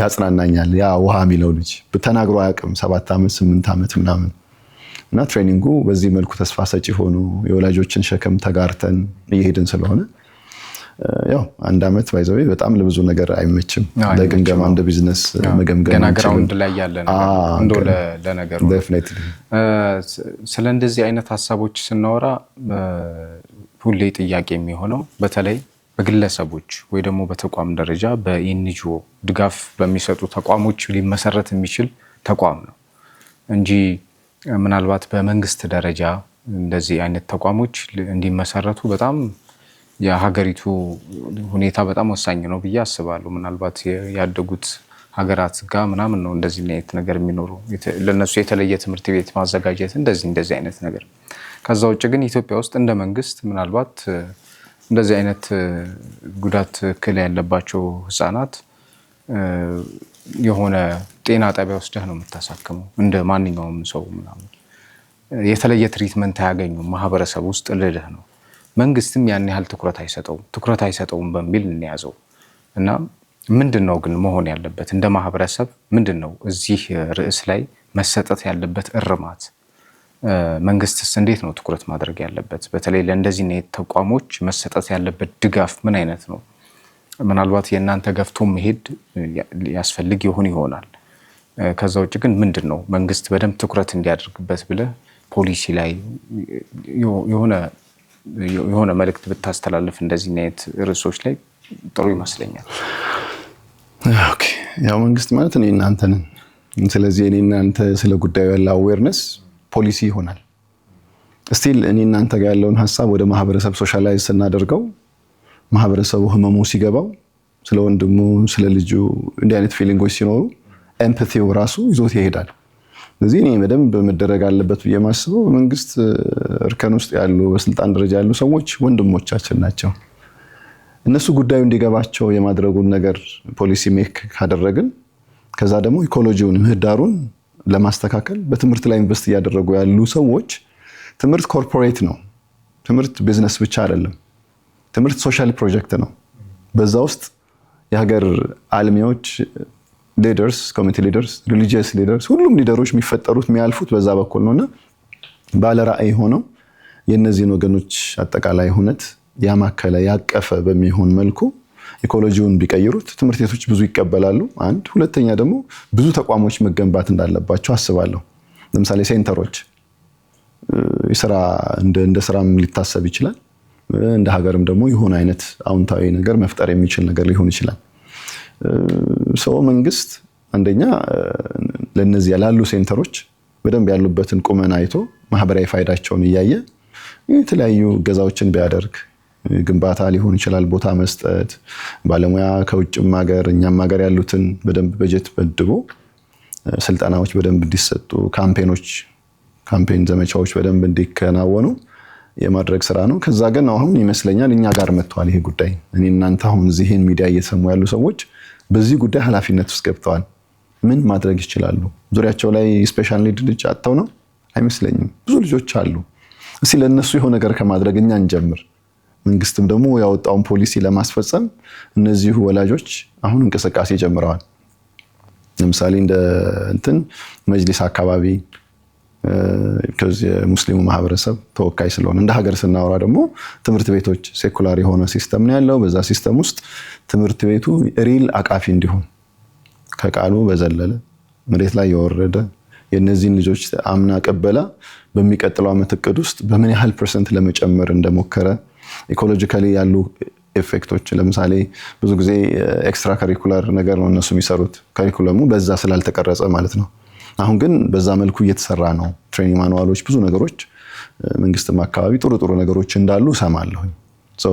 ያጽናናኛል። ያ ውሃ የሚለው ልጅ ተናግሮ አያውቅም። 7 ዓመት 8 ዓመት ምናምን እና ትሬኒንጉ በዚህ መልኩ ተስፋ ሰጪ ሆኖ የወላጆችን ሸክም ተጋርተን እየሄድን ስለሆነ ያው 1 ዓመት ባይዘው በጣም ለብዙ ነገር አይመችም። ለግምገማ እንደ ቢዝነስ መገምገም ገና ግራውንድ ላይ ያለ ነገር እንደው ለነገሩ ዴፊኒትሊ ስለ እንደዚህ አይነት ሀሳቦች ስናወራ ሁሌ ጥያቄ የሚሆነው በተለይ በግለሰቦች ወይ ደግሞ በተቋም ደረጃ በኤንጂኦ ድጋፍ በሚሰጡ ተቋሞች ሊመሰረት የሚችል ተቋም ነው እንጂ ምናልባት በመንግስት ደረጃ እንደዚህ አይነት ተቋሞች እንዲመሰረቱ በጣም የሀገሪቱ ሁኔታ በጣም ወሳኝ ነው ብዬ አስባለሁ። ምናልባት ያደጉት ሀገራት ጋር ምናምን ነው እንደዚህ አይነት ነገር የሚኖረው፣ ለነሱ የተለየ ትምህርት ቤት ማዘጋጀት እንደዚህ አይነት ነገር። ከዛ ውጭ ግን ኢትዮጵያ ውስጥ እንደ መንግስት ምናልባት እንደዚህ አይነት ጉዳት እክል ያለባቸው ህፃናት የሆነ ጤና ጣቢያ ወስደህ ነው የምታሳክመው እንደ ማንኛውም ሰው ምናምን የተለየ ትሪትመንት አያገኙም ማህበረሰብ ውስጥ ልልህ ነው። መንግስትም ያን ያህል ትኩረት አይሰጠውም በሚል እንያዘው እና ምንድነው ግን መሆን ያለበት እንደ ማህበረሰብ ምንድነው እዚህ ርዕስ ላይ መሰጠት ያለበት እርማት? መንግስትስ እንዴት ነው ትኩረት ማድረግ ያለበት? በተለይ ለእንደዚህ አይነት ተቋሞች መሰጠት ያለበት ድጋፍ ምን አይነት ነው? ምናልባት የእናንተ ገፍቶ መሄድ ያስፈልግ ይሆናል። ከዛ ውጭ ግን ምንድን ነው መንግስት በደንብ ትኩረት እንዲያደርግበት ብለህ ፖሊሲ ላይ የሆነ መልእክት ብታስተላልፍ እንደዚህ አይነት ርዕሶች ላይ ጥሩ ይመስለኛል። ኦኬ፣ ያው መንግስት ማለት እኔ እናንተ ነን። ስለዚህ እኔ እናንተ ስለ ጉዳዩ ያለው አዌርነስ ፖሊሲ ይሆናል። ስቲል እኔ እናንተ ጋር ያለውን ሀሳብ ወደ ማህበረሰብ ሶሻላይዝ ስናደርገው ማህበረሰቡ ህመሙ ሲገባው ስለ ወንድሙ ስለ ልጁ እንዲህ አይነት ፊሊንጎች ሲኖሩ ኤምፓቲው ራሱ ይዞት ይሄዳል። ስለዚህ እኔ በደንብ መደረግ አለበት ብዬ የማስበው መንግስት እርከን ውስጥ ያሉ በስልጣን ደረጃ ያሉ ሰዎች ወንድሞቻችን ናቸው። እነሱ ጉዳዩ እንዲገባቸው የማድረጉን ነገር ፖሊሲ ሜክ ካደረግን ከዛ ደግሞ ኢኮሎጂውን ምህዳሩን ለማስተካከል በትምህርት ላይ ኢንቨስት እያደረጉ ያሉ ሰዎች ትምህርት ኮርፖሬት ነው። ትምህርት ቢዝነስ ብቻ አይደለም። ትምህርት ሶሻል ፕሮጀክት ነው። በዛ ውስጥ የሀገር አልሚዎች፣ ሊደርስ፣ ኮሚኒቲ ሊደርስ፣ ሪሊጂየስ ሊደርስ ሁሉም ሊደሮች የሚፈጠሩት የሚያልፉት በዛ በኩል ነውና ባለ ራዕይ ሆነው የነዚህን ወገኖች አጠቃላይ ሁነት ያማከለ ያቀፈ በሚሆን መልኩ ኢኮሎጂውን ቢቀይሩት ትምህርት ቤቶች ብዙ ይቀበላሉ። አንድ ሁለተኛ ደግሞ ብዙ ተቋሞች መገንባት እንዳለባቸው አስባለሁ። ለምሳሌ ሴንተሮች የሥራ እንደ ስራም ሊታሰብ ይችላል። እንደ ሀገርም ደግሞ የሆነ አይነት አውንታዊ ነገር መፍጠር የሚችል ነገር ሊሆን ይችላል። ሰው መንግስት አንደኛ ለነዚህ ያላሉ ሴንተሮች በደንብ ያሉበትን ቁመና አይቶ ማህበራዊ ፋይዳቸውን እያየ የተለያዩ ገዛዎችን ቢያደርግ ግንባታ ሊሆን ይችላል፣ ቦታ መስጠት፣ ባለሙያ ከውጭም ሀገር እኛም ሀገር ያሉትን በደንብ በጀት መድቦ ስልጠናዎች በደንብ እንዲሰጡ፣ ካምፔን ዘመቻዎች በደንብ እንዲከናወኑ የማድረግ ስራ ነው። ከዛ ግን አሁን ይመስለኛል እኛ ጋር መጥቷል ይሄ ጉዳይ። እኔ እናንተ አሁን እዚህን ሚዲያ እየሰሙ ያሉ ሰዎች በዚህ ጉዳይ ኃላፊነት ውስጥ ገብተዋል። ምን ማድረግ ይችላሉ? ዙሪያቸው ላይ ስፔሻል ኒድ ልጅ አጥተው ነው አይመስለኝም። ብዙ ልጆች አሉ። እስኪ ለእነሱ የሆነ ነገር ከማድረግ እኛ እንጀምር። መንግስትም ደግሞ ያወጣውን ፖሊሲ ለማስፈጸም እነዚሁ ወላጆች አሁን እንቅስቃሴ ጀምረዋል። ለምሳሌ እንደ መጅሊስ አካባቢ የሙስሊሙ ማህበረሰብ ተወካይ ስለሆነ እንደ ሀገር ስናወራ ደግሞ ትምህርት ቤቶች ሴኩላር የሆነ ሲስተም ነው ያለው። በዛ ሲስተም ውስጥ ትምህርት ቤቱ ሪል አቃፊ እንዲሆን ከቃሉ በዘለለ መሬት ላይ የወረደ የነዚህን ልጆች አምና ቀበላ በሚቀጥለው ዓመት እቅድ ውስጥ በምን ያህል % ለመጨመር እንደሞከረ ኢኮሎጂካሊ ያሉ ኤፌክቶች ለምሳሌ ብዙ ጊዜ ኤክስትራ ካሪኩላር ነገር ነው እነሱ የሚሰሩት ካሪኩለሙ በዛ ስላልተቀረጸ ማለት ነው። አሁን ግን በዛ መልኩ እየተሰራ ነው። ትሬኒንግ ማኑዋሎች፣ ብዙ ነገሮች መንግስትም አካባቢ ጥሩ ነገሮች እንዳሉ ሰማለሁ።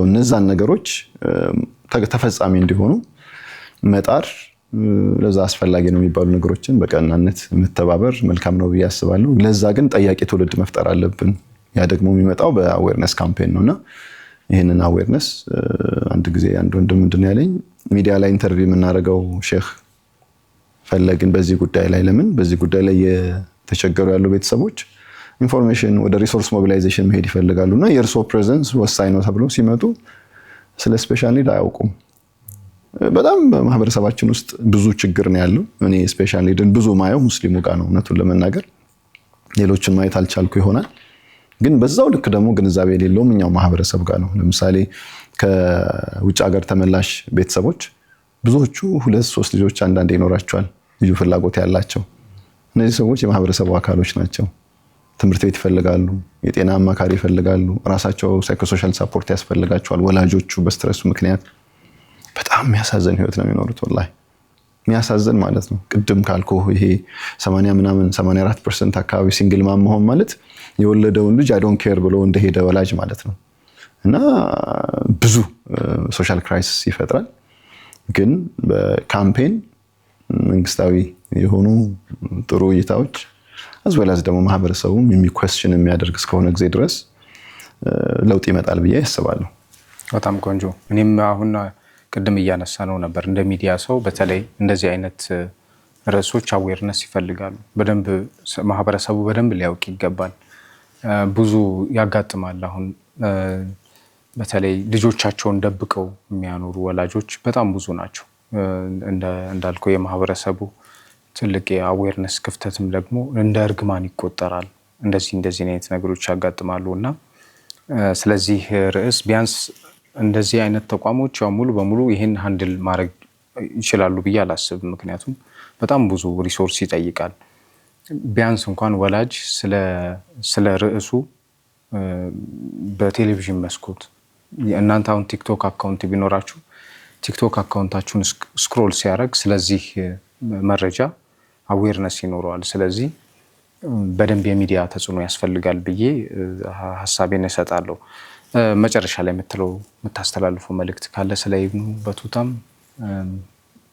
እነዛን ነገሮች ተፈጻሚ እንዲሆኑ መጣር ለዛ አስፈላጊ ነው የሚባሉ ነገሮችን በቀናነት መተባበር መልካም ነው ብዬ አስባለሁ። ለዛ ግን ጠያቂ ትውልድ መፍጠር አለብን። ያ ደግሞ የሚመጣው በአዌርነስ ካምፔን ነውና ይህንን አዌርነስ አንድ ጊዜ አንድ ወንድም ምንድን ነው ያለኝ ሚዲያ ላይ ኢንተርቪው የምናደርገው ሼህ ፈለግን በዚህ ጉዳይ ላይ ለምን በዚህ ጉዳይ ላይ የተቸገሩ ያሉ ቤተሰቦች ኢንፎርሜሽን ወደ ሪሶርስ ሞቢላይዜሽን መሄድ ይፈልጋሉና የእርሶ ፕሬዘንስ ወሳኝ ነው ተብለው ሲመጡ ስለ ስፔሻል ኒድ አያውቁም። በጣም በማህበረሰባችን ውስጥ ብዙ ችግር ነው ያለው። እኔ ስፔሻል ኒድን ብዙ ማየው ሙስሊሙ ጋር ነው እውነቱን ለመናገር። ሌሎችን ማየት አልቻልኩ ይሆናል፣ ግን በዛው ልክ ደግሞ ግንዛቤ የሌለውም እኛው ማህበረሰብ ጋር ነው። ለምሳሌ ከውጭ ሀገር ተመላሽ ቤተሰቦች ብዙዎቹ 2-3 ልጆች አንዳንዴ ይኖራቸዋል፣ ልዩ ፍላጎት ያላቸው። እነዚህ ሰዎች የማህበረሰቡ አካሎች ናቸው። ትምህርት ቤት ይፈልጋሉ፣ የጤና አማካሪ ይፈልጋሉ፣ ራሳቸው ሳይኮሶሻል ሳፖርት ያስፈልጋቸዋል። ወላጆቹ በስትረሱ ምክንያት በጣም የሚያሳዝን ህይወት ነው የሚኖሩት። ወላሂ የሚያሳዝን ማለት ነው። ቅድም ካልኩ ይሄ 84% አካባቢ ሲንግል ማም መሆን ማለት የወለደውን ልጅ አይ ዶንት ኬር ብሎ እንደሄደ ወላጅ ማለት ነው። እና ብዙ ሶሻል ክራይሲስ ይፈጥራል። ግን በካምፔን መንግስታዊ የሆኑ ጥሩ እይታዎች አዝወላዝ ደግሞ ማህበረሰቡም የሚኩዌስችን የሚያደርግ እስከሆነ ጊዜ ድረስ ለውጥ ይመጣል ብዬ አስባለሁ። በጣም ቆንጆ። እኔም አሁን ቅድም እያነሳ ነው ነበር እንደ ሚዲያ ሰው በተለይ እንደዚህ አይነት ርዕሶች አዌርነስ ይፈልጋሉ። በደንብ ማህበረሰቡ በደንብ ሊያውቅ ይገባል። ብዙ ያጋጥማል። አሁን በተለይ ልጆቻቸውን ደብቀው የሚያኖሩ ወላጆች በጣም ብዙ ናቸው። እንዳልከው የማህበረሰቡ ትልቅ የአዌርነስ ክፍተትም ደግሞ እንደ እርግማን ይቆጠራል። እንደዚህ አይነት ነገሮች ያጋጥማሉና ስለዚህ ርዕስ ቢያንስ እንደዚህ አይነት ተቋሞች ያው ሙሉ በሙሉ ይሄን ሃንድል ማድረግ ይችላሉ ብዬ አላስብም። ምክንያቱም በጣም ብዙ ሪሶርስ ይጠይቃል። ቢያንስ እንኳን ወላጅ ስለ ርዕሱ በቴሌቪዥን መስኮት እናንተ አሁን ቲክቶክ አካውንት ቢኖራችሁ ቲክቶክ አካውንታችሁን ስክሮል ሲያደርግ ስለዚህ መረጃ አዌርነስ ይኖረዋል። ስለዚህ በደንብ የሚዲያ ተጽዕኖ ያስፈልጋል ብዬ ሐሳቤን እሰጣለሁ። መጨረሻ ላይ የምታስተላልፈው መልእክት ካለ ስለ ኢብኑ በቱታም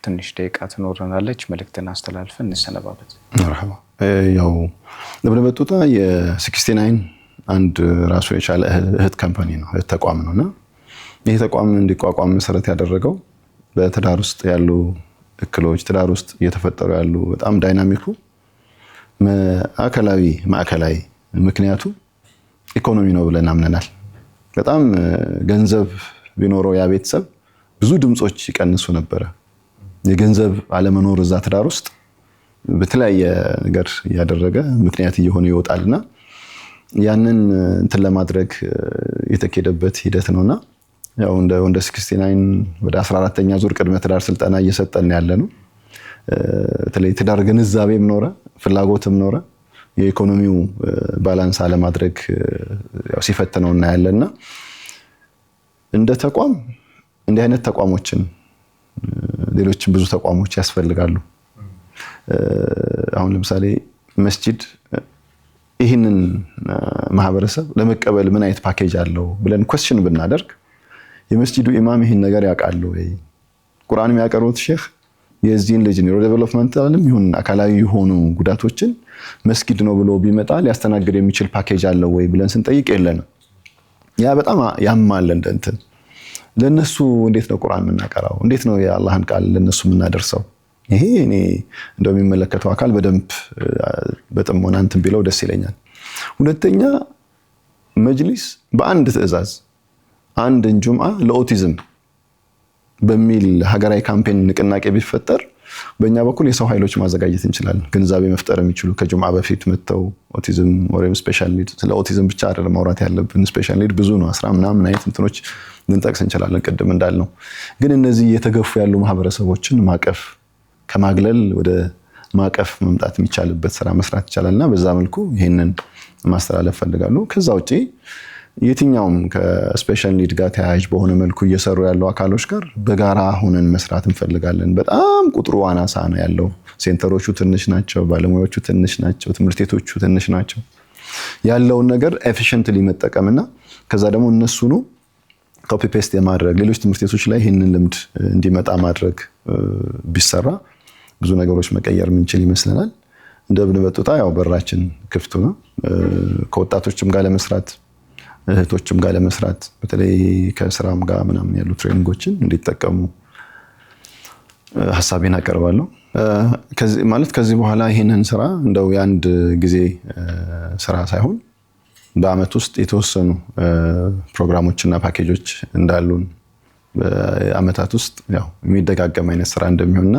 ትንሽ ደቂቃ ትኖረናለች። መልእክትን አስተላልፈን እንሰነባበት። መርሐባ። ያው ኢብኑ በቱታ የ69 አንድ ራሱ የቻለ እህት ካምፓኒ ነው፣ እህት ተቋም ነውና ይሄ ተቋም እንዲቋቋም መሰረት ያደረገው በትዳር ውስጥ ያሉ እክሎች፣ ትዳር ውስጥ እየተፈጠሩ ያሉ በጣም ዳይናሚኩ ማዕከላዊ ምክንያቱ ኢኮኖሚ ነው ብለን አምነናል። በጣም ገንዘብ ቢኖረው ያ ቤተሰብ ብዙ ድምጾች ይቀንሱ ነበረ። የገንዘብ አለመኖር እዛ ትዳር ውስጥ በተለያየ ነገር እያደረገ ምክንያት እየሆነ ይወጣልና ያንን እንትን ለማድረግ የተኬደበት ሂደት ነውና ያው እንደ 69 ወደ 14ኛ ዙር ቅድመ ትዳር ስልጠና እየሰጠን ያለ ነው። በተለይ ትዳር ግንዛቤም ኖረ ፍላጎትም ኖረ የኢኮኖሚው ባላንስ አለማድረግ ያው ሲፈተነው እናያለና እንደ ተቋም እንዲህ አይነት ተቋሞችን ሌሎችም ብዙ ተቋሞች ያስፈልጋሉ። አሁን ለምሳሌ መስጂድ ይህንን ማህበረሰብ ለመቀበል ምን አይነት ፓኬጅ አለው ብለን ኩዌስችን ብናደርግ የመስጂዱ ኢማም ይህን ነገር ያውቃሉ ወይ? ቁርአን የሚያቀርቡት ሼህ የዚህን ልጅ ኒውሮ ዴቨሎፕመንታልም ይሁን አካላዊ የሆኑ ጉዳቶችን መስጊድ ነው ብሎ ቢመጣ ሊያስተናግድ የሚችል ፓኬጅ አለው ወይ ብለን ስንጠይቅ የለንም። ያ በጣም ያማል። እንትን ለነሱ እንዴት ነው ቁርአን የምናቀራው? እንዴት ነው የአላህን ቃል ለነሱ የምናደርሰው? ይሄ እኔ እንደሚመለከተው አካል በደንብ በጥሞና እንትን ቢለው ደስ ይለኛል። ሁለተኛ መጅሊስ በአንድ ትዕዛዝ አንድ ጁምዓ ለኦቲዝም በሚል ሀገራዊ ካምፔን ንቅናቄ ቢፈጠር በእኛ በኩል የሰው ኃይሎች ማዘጋጀት እንችላለን። ግንዛቤ መፍጠር የሚችሉ ከጁምዓ በፊት መጥተው ኦቲዝም ወይም ስፔሻል ኒድ፣ ስለ ኦቲዝም ብቻ አይደለም ማውራት ያለብን። ስፔሻል ኒድ ብዙ ነው፣ 10 ምናምን አይነት እንትኖች ልንጠቅስ እንችላለን ቅድም እንዳልነው። ግን እነዚህ የተገፉ ያሉ ማህበረሰቦችን ማቀፍ ከማግለል ወደ ማቀፍ መምጣት የሚቻልበት ስራ መስራት ይቻላልና በዛ መልኩ ይሄንን ማስተላለፍ ፈልጋለሁ። ከዛ ውጪ የትኛውም ከስፔሻል ኒድ ጋር ተያያዥ በሆነ መልኩ እየሰሩ ያሉ አካሎች ጋር በጋራ ሆነን መስራት እንፈልጋለን። በጣም ቁጥሩ አናሳ ነው ያለው። ሴንተሮቹ ትንሽ ናቸው፣ ባለሙያዎቹ ትንሽ ናቸው፣ ትምህርት ቤቶቹ ትንሽ ናቸው። ያለውን ነገር ኤፊሽንትሊ መጠቀምና ከዛ ደግሞ እነሱኑ ኮፒ ፔስት የማድረግ ሌሎች ትምህርት ቤቶች ላይ ይህንን ልምድ እንዲመጣ ማድረግ ቢሰራ ብዙ ነገሮች መቀየር ምንችል ይመስለናል። እንደ ኢብኑ በጡታ ያው በራችን ክፍት ነው። ከወጣቶችም ጋር ለመስራት እህቶችም ጋር ለመስራት በተለይ ከስራም ጋር ምናምን ያሉ ትሬኒንጎችን እንዲጠቀሙ ሐሳቤን አቀርባለሁ። ከዚህ በኋላ ይሄንን ስራ እንደው የአንድ ጊዜ ስራ ሳይሆን በአመት ውስጥ የተወሰኑ ፕሮግራሞችና ፓኬጆች እንዳሉን በአመታት ውስጥ ያው የሚደጋገም አይነት ስራ እንደሚሆንና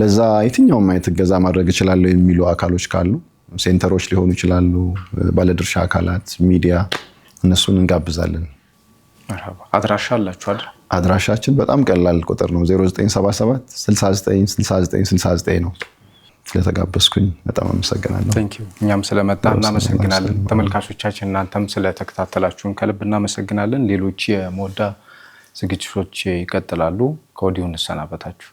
ለዛ የትኛውም አይነት እገዛ ማድረግ እችላለሁ የሚሉ አካሎች ካሉ ሴንተሮች ሊሆኑ ይችላሉ፣ ባለድርሻ አካላት፣ ሚዲያ እነሱን እንጋብዛለን። መርሐባ። አድራሻ አላችሁ አይደል? አድራሻችን በጣም ቀላል ቁጥር ነው፣ 0977 69 69 69 ነው። ስለተጋበዝኩኝ በጣም አመሰግናለሁ። እኛም ስለመጣ እናመሰግናለን። ተመልካቾቻችን እናንተም ስለተከታተላችሁን ከልብ እናመሰግናለን። ሌሎች የሞዳ ዝግጅቶች ይቀጥላሉ። ከወዲሁ እንሰናበታችሁ።